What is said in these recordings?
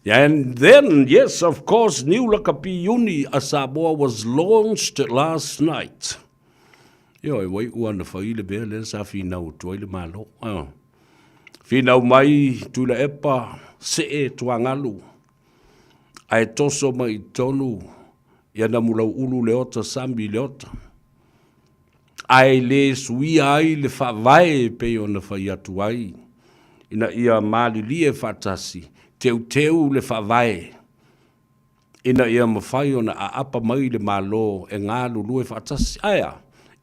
And then, yes, of course, New Lakapi Uni Samoa was launched last night. Yo, wai ua na whaile bea le sa whinau tuaile malo. Whinau mai tula epa se e tuangalu. Ai toso mai tonu ia na mulau ulu leota sambi leota. Ai le sui ai le whawai pe o na whaiatu ai. Ina ia mali lie whatasi. Teu le whawai. Ina ia mawhai o na apa mai le malo e ngā lulu e whatasi. Aia,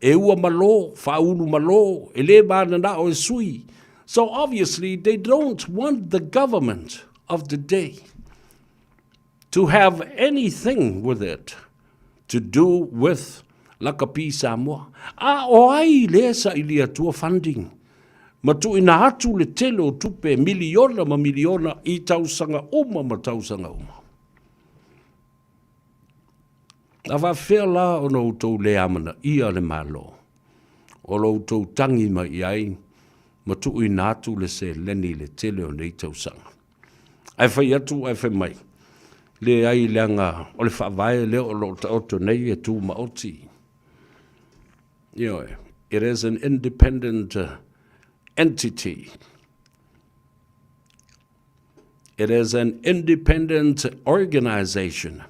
e ua malo, whaulu malo, e le mana na o e sui. So obviously they don't want the government of the day to have anything with it to do with Lakapi Samoa. O ai le sa ilia tua funding. Matu ina hatu le telo tupe miliona ma miliona I tausanga uma ma tausanga uma. A wa whea la o no tau le amana ia le malo. O lo tau tangi ma iai, matu ina hatu le se leni le telo nei tausanga. Ai whai atu, ai whai mai. Le ai leanga, o le whawai le o lo ta oto nei e tu ma oti. It is an independent entity. It is an independent organization.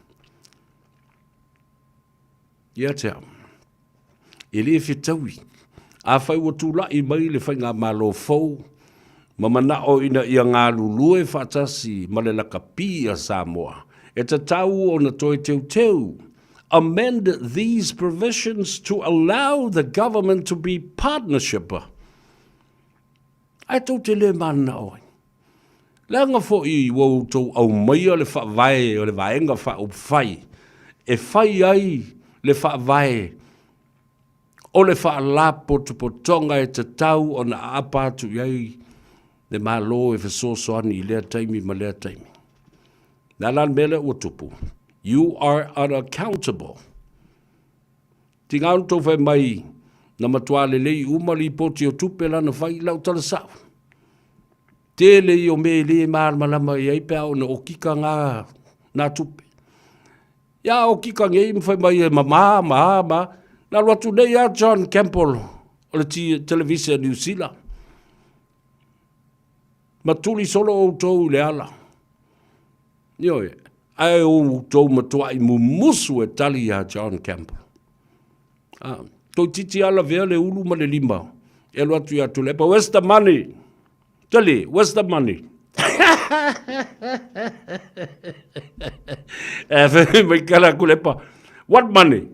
Iatea. Ili fitawi. A whai watula I mai le whai ngā malo fau. Mamana o ina ia ngā lulue whatasi ma le Lakapi a Samoa. E ta tau o na toi teu. Amend these provisions to allow the government to be partnership. Ai tau te le mana oi. Langa fo I wau tau au mai o le whawai o le vaenga whau whai. E whai ai le whawai. O le whaalapo tupotonga e te tau o na apatu iai. Le malo e whasosoani I lea taimi ma lea taimi. Nalan mele ua tupu. You are unaccountable. Tingau tau whai mai na matuale lei umali poti o tupe lana whai lau tala sao. Te lei o me le malama iai pēo na o kika ngā nā tupe. Ia o kika ngei mwhai mai e ma. Na watu nei a John Campbell o le televisia New Zealand. Matuli solo o tau le ala. Ioe, ai o tau matua I Mumusu e tali a John Campbell. Tau titi ala vea le ulu ma le lima. E lo atu ia tulepa, where's the money? Tali, where's the money? E mai kala kulepa, what money?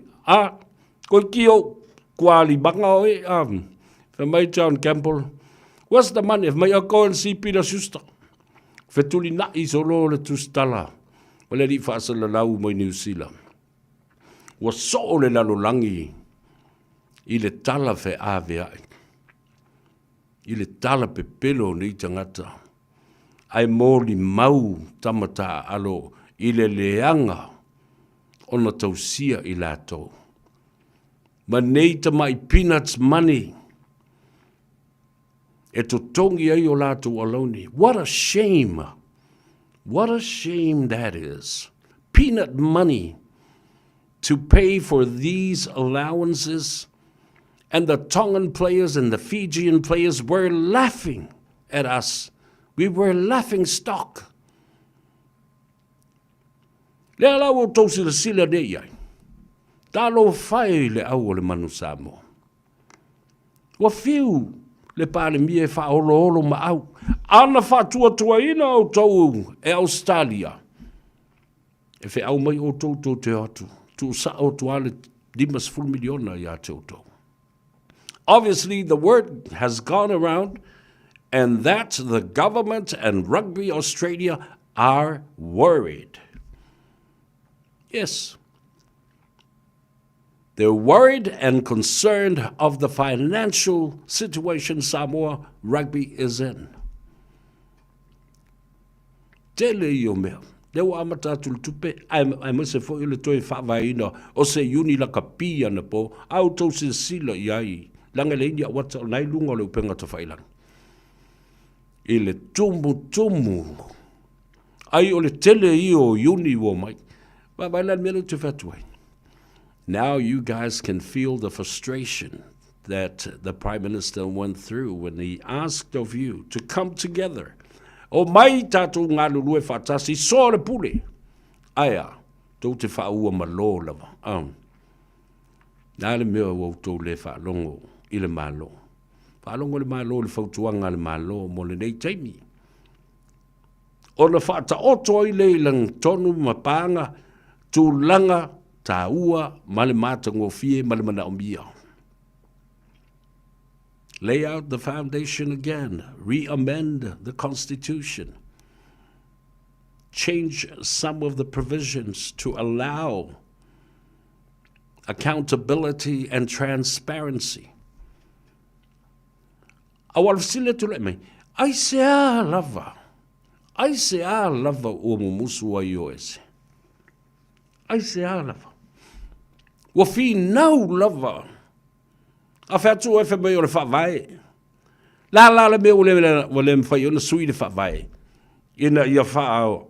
Koi kio kuali banga oi. Fe mai John Campbell, where's the money? If may I go and see Peter Schuster? Fe tuli na I solo le tustala. Wale li whaasa la lau mai New Zealand. Wa so le lalolangi I le tala fe ave ai. I le tala pe pelo ni tangata. Ai mōli mau tamata alo I le leanga ona tausia I lato. Ma nei tamai peanuts money. E to tongi ai o lato aloni. What a shame. What a shame that is. Peanut money to pay for these allowances. And the Tongan players and the Fijian players were laughing at us. We were laughing stock. Le ala o tausi le sila de iai. Talo fai le au o le manu Samoa. Wa fiu le pale mie fa olo ma au. Ana fa tua ina o tau e Australia. E fe au mai o tau te atu. Tu sa o tuale dimas full miliona ia te o tau. Obviously, the word has gone around and that the government and Rugby Australia are worried. Yes. They're worried and concerned of the financial situation Samoa Rugby is in. Tele yo mea. Le wa amata tupe ai mo se fo ile toi fa vaina o se uni la kapia na po auto se sila iai. Langa le india wata nai lunga le upenga to failang. Ile tumu Ai o le tele I o uni o mai. Vai la mele te fatuai. Now you guys can feel the frustration that the Prime Minister went through when he asked of you to come together. O mai tātou ngā lulue whātasi, so le pule. Aia, tau te whaua malo lava. Nā le mea wau tau le whaalongo I le malo. Whaalongo le malo le whautuanga le malo mo le nei taimi. O le whaata oto I le lang tonu mapanga, tūlanga, tā ua, male mātango fie, male mana omia. Lay out the foundation again, re-amend the Constitution, change some of the provisions to allow accountability and transparency. Awal sile tu le me, ai se a lava o Mumusu ai o ese. Ai se a lava. Wa fi nau lava. A whatu e whamai o le whawai. La le mea o le mwhai o na sui le whawai. Ina ia wha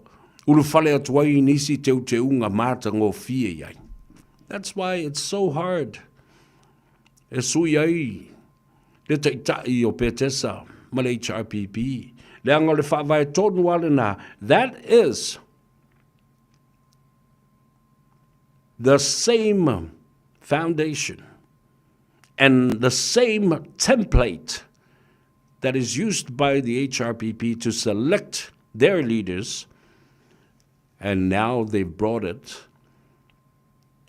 ulu whale atuai nisi te unga mata ngō fie iai. That's why it's so hard. E sui ai. Le taitai o Petesa, ma le HRPP. Le anga le whawai tonu wale nā. That is the same foundation and the same template that is used by the HRPP to select their leaders, and now they've brought it,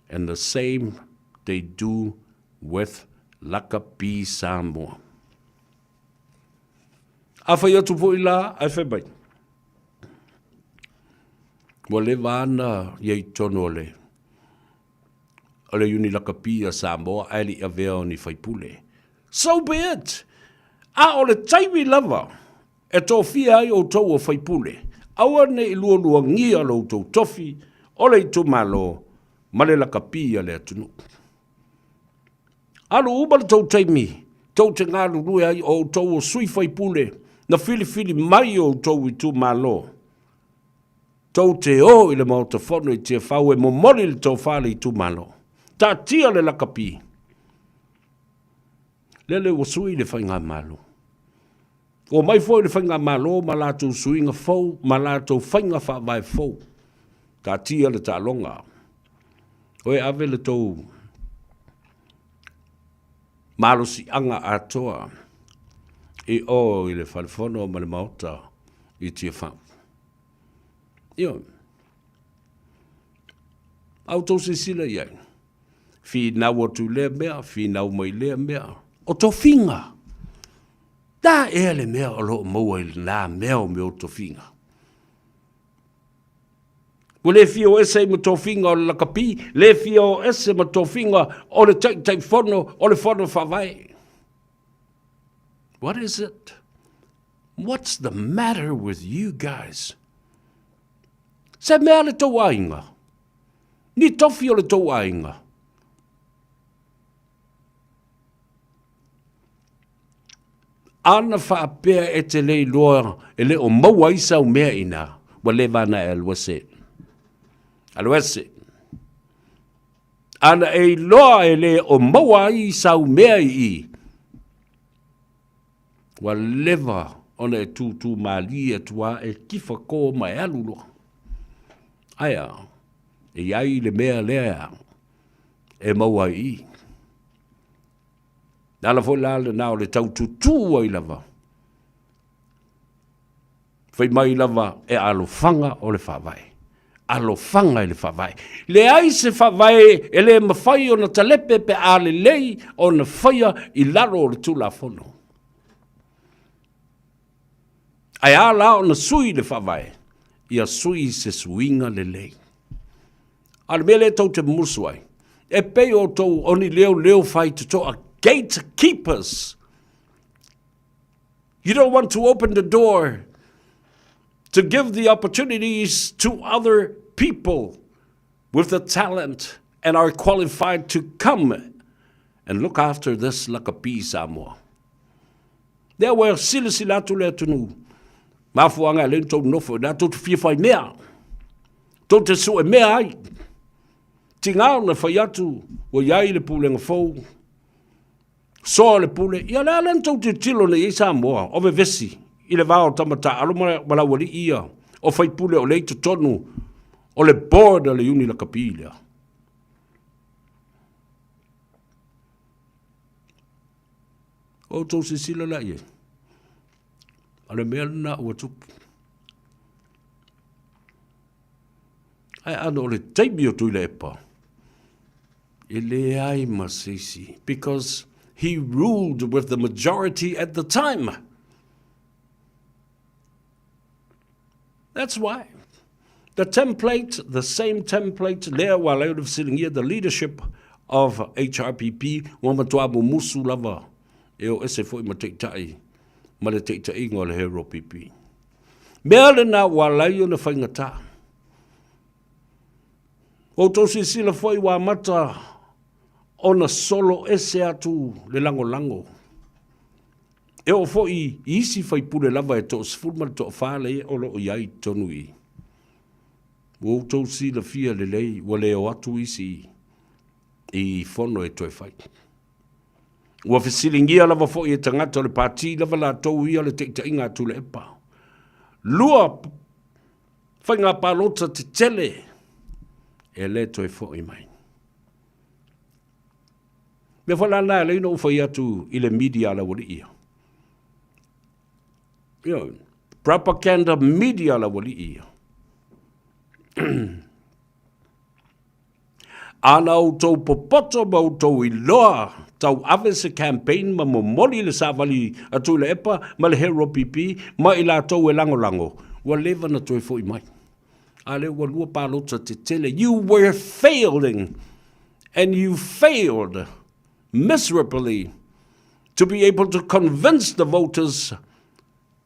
and the same they do with Lakapi Samoa. Awhai atu po ila, ai whebai. Wa le vana iei tono le. O le uni Lakapi a Samoa, ali a veo ni whaipule. So be it. A o le taimi lava, e tō fia ai o tau o whaipule. Aua ne I lua ngia lo tau tofi, o le tu malo, ma le Lakapi a le atunu. Alo uba le tau taimi, tau te ngā lurue ai o tau o sui whaipule, na fili mai o tau I tu malo. Tau te o I le mauta whono I te whau e momori le tau whale I tu malo. Tā tia le Lakapi. Lele o sui le whainga malo. O mai fo le whainga malo, ma lātou suinga fau, ma lātou whainga whawai fau. Tā tia le tā longa. Oe ave le tau malo si anga atoa. I o I le whalwhono ma le mauta I tia whau. Io. Au tau se sila iai. Fi nau atu lea mea, fi nau mai lea mea. O tō whinga. Tā ea le mea o lo maua I nā mea o mea o tō whinga. Ko le fio ese ma tō whinga o le Lakapi, le fio ese ma tō whinga o le tai whono, o le whono whawai. What is it? What's the matter with you guys? Se mea le tō ainga. Ni tofi o le tō ainga. Ana whaapea e te lei loa, e le o maua isa o mea ina, wa le vana e alwase. Alwase. Ana e loa e le o maua isa o mea I. Wa leva ona e tūtū mali e tua e kifa ko mai aluloa. Aia, e iai le mea lea, e maua I. Nala fo lale nao le tau tutua I lava. Fai mai lava e alofanga o le whawai. Alofanga I le whawai. Le ai se whawai e le mawhai o na talepe pe ale lei o na whaia I laro o le tula whono. Ai ala o na sui le whawai. Ia sui se suinga le lei. Ale mele tau te musuai. E pei o tau oni leo whai te toa gatekeepers. You don't want to open the door to give the opportunities to other people with the talent and are qualified to come and look after this Lakapi Samoa. There were silasilatu le tunu. Mafuanga le tau nofo na tau fia fai mea. Tau te su e mea ai. Tingao na fai atu o iai le pule nga fau. So le pule. Ia le alen tau te tilo na isa moa. Ove vesi. I le vao tamata. Alo mala wali ia. O fai pule o leito tonu. O le board le uni la kapilea. O tau se sila la ie. Ale mea na ua tupu. Ai ano le taimi o tuile epa. Ele ai masisi. Because he ruled with the majority at the time. That's why. The template, the same template, lea wa leo of sitting here, the leadership of HRPP, wamatua Mumusu lava. Eo ese foi ma teitai. Ma le teitai ngā le hero pipi. Mea le nā wa lai o na whaingata. O tosi sila foi wa mata o na solo ese atu le lango lango. Eo foi isi fai pule lava e to sfulma to whale e olo o iai tonu i. O tosi la fia le lei wa leo atu isi i fono e toi fai. Ua fesilingia lava fo i tangata o le pati lava la tau ia le teita inga tu le epa. Lua fai ngā palota te tele e le toi fo i mai. Me whala nā le ino fai atu i le media la wali ia. Propaganda media la wali ia. Ana o tau popoto ma o tau i loa tau ave se campaign ma momoli le savali atu le epa ma le hero pipi ma i la tau e lango lango. Wa leva na toi fo i mai. Ale wa lua palota te tele. You were failing and you failed miserably to be able to convince the voters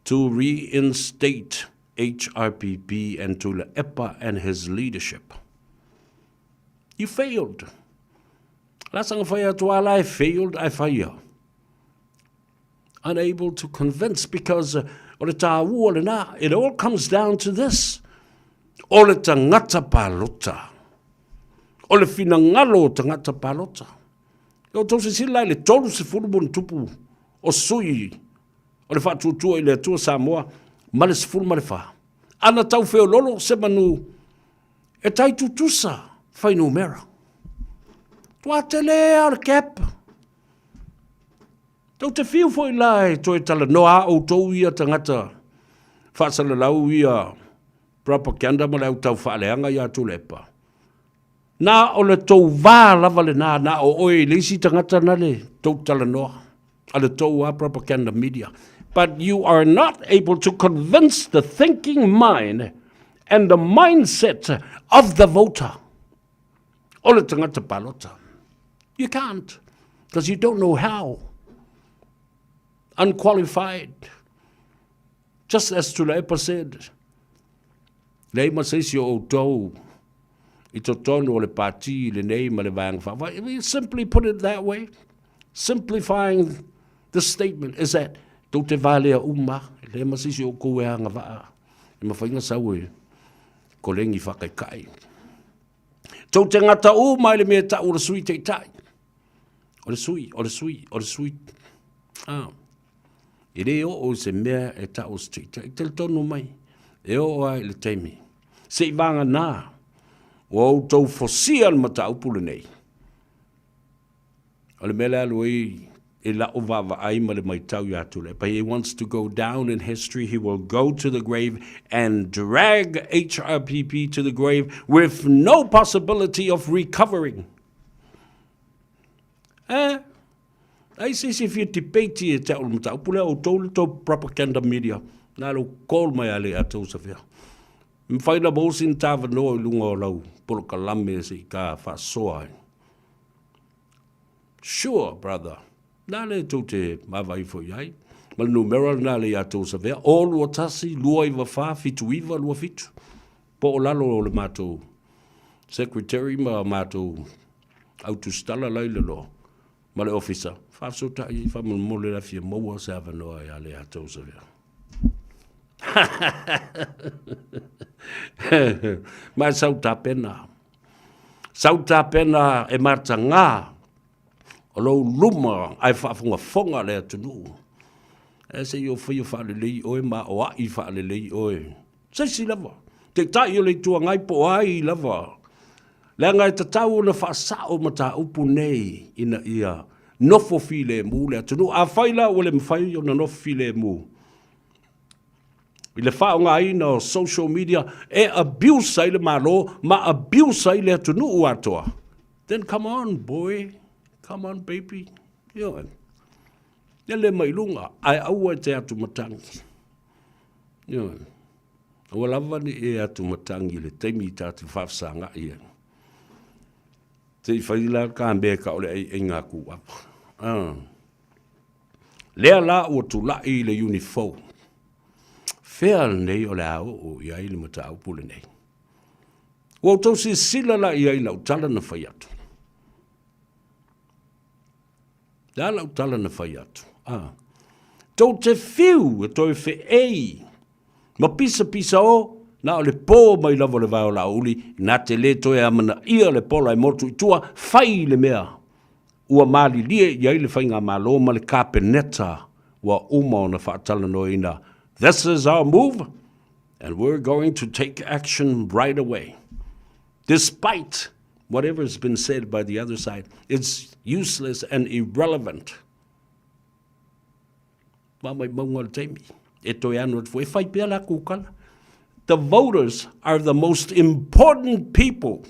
to reinstate HRPP and to le epa and his leadership. You failed. Lasanga whaia tuala, I failed, I whaia. Unable to convince because o le tā ua le nā, it all comes down to this. O le tangata palota. O le finangalo tangata palota. O tausi sila le tolu se fulubun tupu o sui. O le whatutua i le atua Samoa, ma le se fulma le wha. Ana tau wheo lolo se manu e tai tutusa. Fai no mera. Tua te lea ar kep. Tau te whiu foi lai, toi tala noa o tau ia tangata. Whaasala lau ia propaganda ma lau tau whaaleanga ia tu lepa. Nā o le tau vā lava le nā o oi leisi tangata na le tau tala noa. A le tau a propaganda media. But you are not able to convince the thinking mind and the mindset of the voter. Ole tangata palota. You can't, because you don't know how. Unqualified. Just as Tulepa said, lei masisi o tau, I to tono le pati, le nei ma le vang fa. We simply put it that way. Simplifying the statement is that, do te valea uma, le masisi o koe hanga vaa. I mawhainga sawe, ko lengi whakaikai. Tau te ngata o mai le mea ta o le sui te tai. O le sui, o le sui, o le sui. I re o se mea e ta o se te tai. Te le tono mai. E o ai le teimi. Se I vanga nā. O au tau fosia le mata upule nei. O le mele aloi e la o vava ai ma le mai tau ya tule. But he wants to go down in history. He will go to the grave and drag HRPP to the grave with no possibility of recovering. Ai se fia te peiti e te o mata upule o tolu tau propaganda media. Nā lo kol mai ale a tau sa fia. Mwhaina mōsin tāwa noa I lunga o lau. Polo ka lame se I ka whasoa. Sure, brother. Nā le tau te mawai fo iai. Mal numera nā le a tau sa fia. O lua tasi, lua iwa wha, fitu iwa, lua fitu. Po o lalo o le mātou secretary ma mātou autustala laile lo. Ma le officer. Whasota I whamon mole la fia maua sa wanoa I ale a tau sa fia. Mai sau tapena. Sau tapena e matanga. O lo luma ai whaafunga le atunu. E se yo whai whaalelei oe ma o ai whaalelei oe. Se si lava. Te tai o le tua ngai po ai lava. Le ngai te tau na whaasao ma ta upu nei ina ia nofo file mu le atunu. A whaila o le mwhai o na nofo file mu. I le whaonga ina o social media e abuse ai le malo ma abuse ai le atunu uatoa. Then come on boy. Come on, baby. Yo. Le mai lunga. Ai aua te atu matangi. Yo. Awa lava ni e atu matangi le teimi tatu whafsanga ia. Te whaila ka ambeka ole e ngā kuapa. Lea la ua tu lai le unifo. Whea nei o le au o iai le mata au pule nei. Ua tau si sila la iai lau tala na whai atu. Da lau tala na whai atu. Tau te whiu e toi whi ei. Ma pisa o, na o le pō mai lava le vai o la uli, na te le toi amana ia le pola e motu i tua, whai le mea. Ua mali lie, iai le whai ngā malo ma le kāpeneta, ua uma o na whaatala no ina. This is our move, and we're going to take action right away. Despite whatever has been said by the other side, it's useless and irrelevant. The voters are the most important people.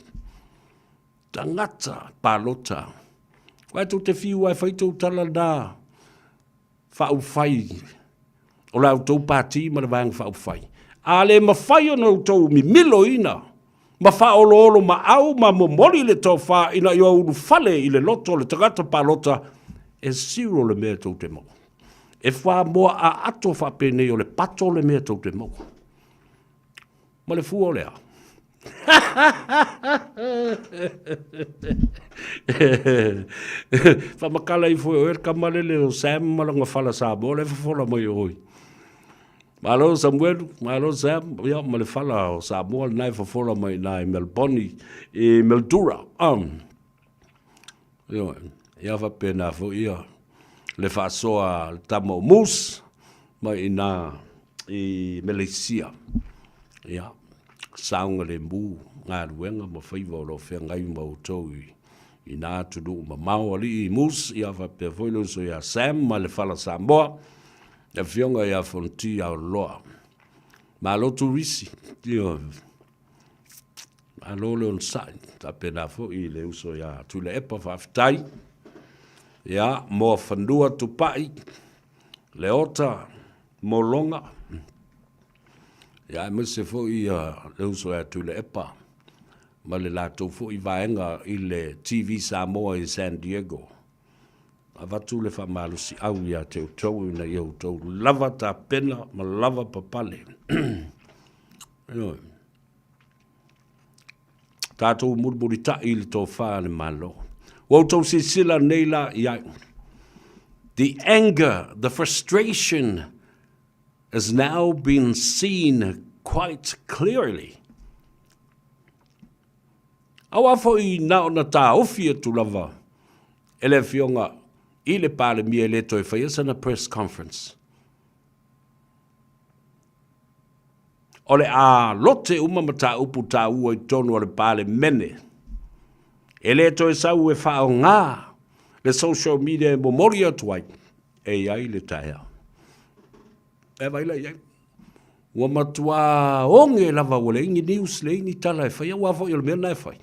Tangata, palota. Waitu te fiu ai whaitu tala nā. Whau whai. O lau tau pāti ma le vang whau whai. A le ma whai anau tau mi milo ina. Ma whaolo olo ma au ma momori le tau wha ina i au fale i le loto le tagata palota e zero le mea tau te mo. E wha moa a ato wha pene o le pato le mea tau te mo. Ma le fua o lea. Wha makala i fua o er kamale le o Sam malanga whala sa mo le whafola mai oi. Malo Samuel, malo Sam, ya ma le whala o sa mo nai whafola mai nai Melbourne e Meldura. Ia wha pena fo ia. Le whaasoa tamo MUSS mai ina i Malaysia. Ia, saunga le mu ngā ruenga ma whaiva o lo whea ngai mautou i nā tunu ma mau ali i MUSS. Ia wha pia whoilo so ia Sam ma le whala Samoa. E whionga ia whonti au loa. Ma lotu risi. Ia, ma lo leon sai. Ta pena fo i le uso ia tule epa whaftai. Ia, mo whanua tupai, leota, mo longa. Ia, mese fo i leuso e tule epa. Ma le lātou fo i vaenga i le TV Samoa i San Diego. A watu le whamalusi au ia te utau ina i utau. Lava ta pena, ma lava papale. Tātou murmuri ta i le tō whāne malo. Woto si sila neila ia. The anger, the frustration has now been seen quite clearly. Awa fo i nao na tā ofia tu lava. Ele fionga i le pale mia le toi whaiasa na press conference. Ole a lote umamata upu tā ua i tonu o le pale mene. Ele toi sau e whao ngā, le social media e momori atuai, e iai le taea. E waila iai. Ua matua onge lava wale ingi news le ingi tala e whai, ua fo i le mea na e whai.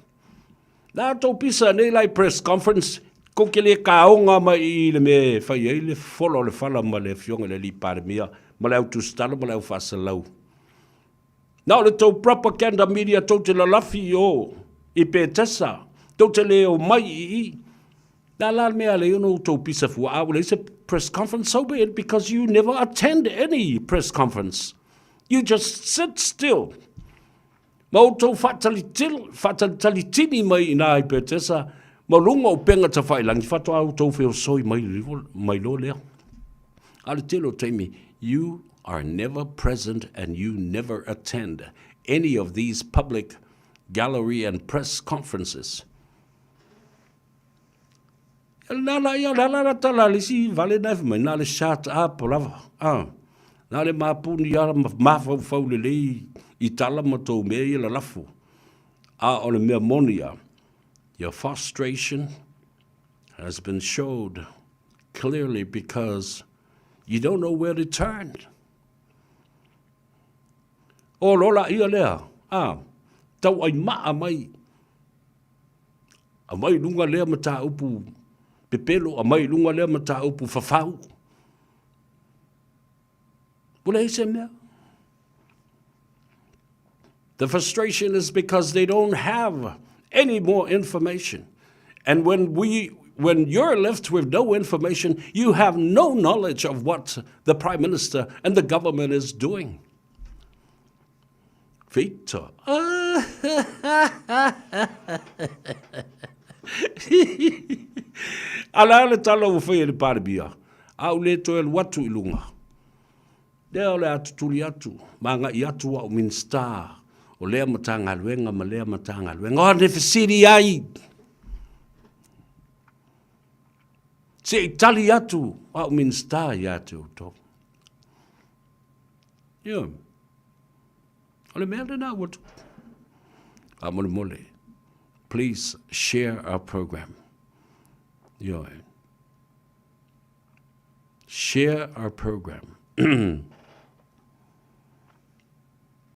Nā tau pisa nei lai press conference, ko ke le ka onga ma i le me whai ei le wholo le whala ma le fionga le li pare mea, ma le au tustala, ma le au whasalau. Nā le tau propaganda media tau te lalafi o, i pe tesa, tau te leo mai i. Nā la mea le ono tau pisa fua a, well, it's a press conference, so be it, because you never attend any press conference. You just sit still. Ma o tau whatalitini mai i nā i pe tesa, ma lunga o penga ta whailangi, whato au tau wheo soi mai lo lea. Ale telo teimi, you are never present and you never attend any of these public gallery and press conferences. Nala tala lisi vale nef me nale shut up lava. Nale mapuni ya mafo faulele itala mato me la lafu. On a memoria, your frustration has been showed clearly because you don't know where to turn. O lola ia lea, tau ai maa mai. A mai lunga lea mata upu pepelo, a mai lunga lea mata upu fafau. Pula ise mea. The frustration is because they don't have any more information. And when you're left with no information, you have no knowledge of what the Prime Minister and the government is doing. Vita. Ala le tala o fai le paribia. Au le to el watu ilunga. Lea le atu tuli atu. Manga i atu wa o minsta. O lea matanga luenga ma lea matanga luenga. O ne fesiri ai. Se itali atu. Wa o minsta i atu to. Yeah. Ole mea le na watu. Amole mole. Please share our program. Yeah. Share our program.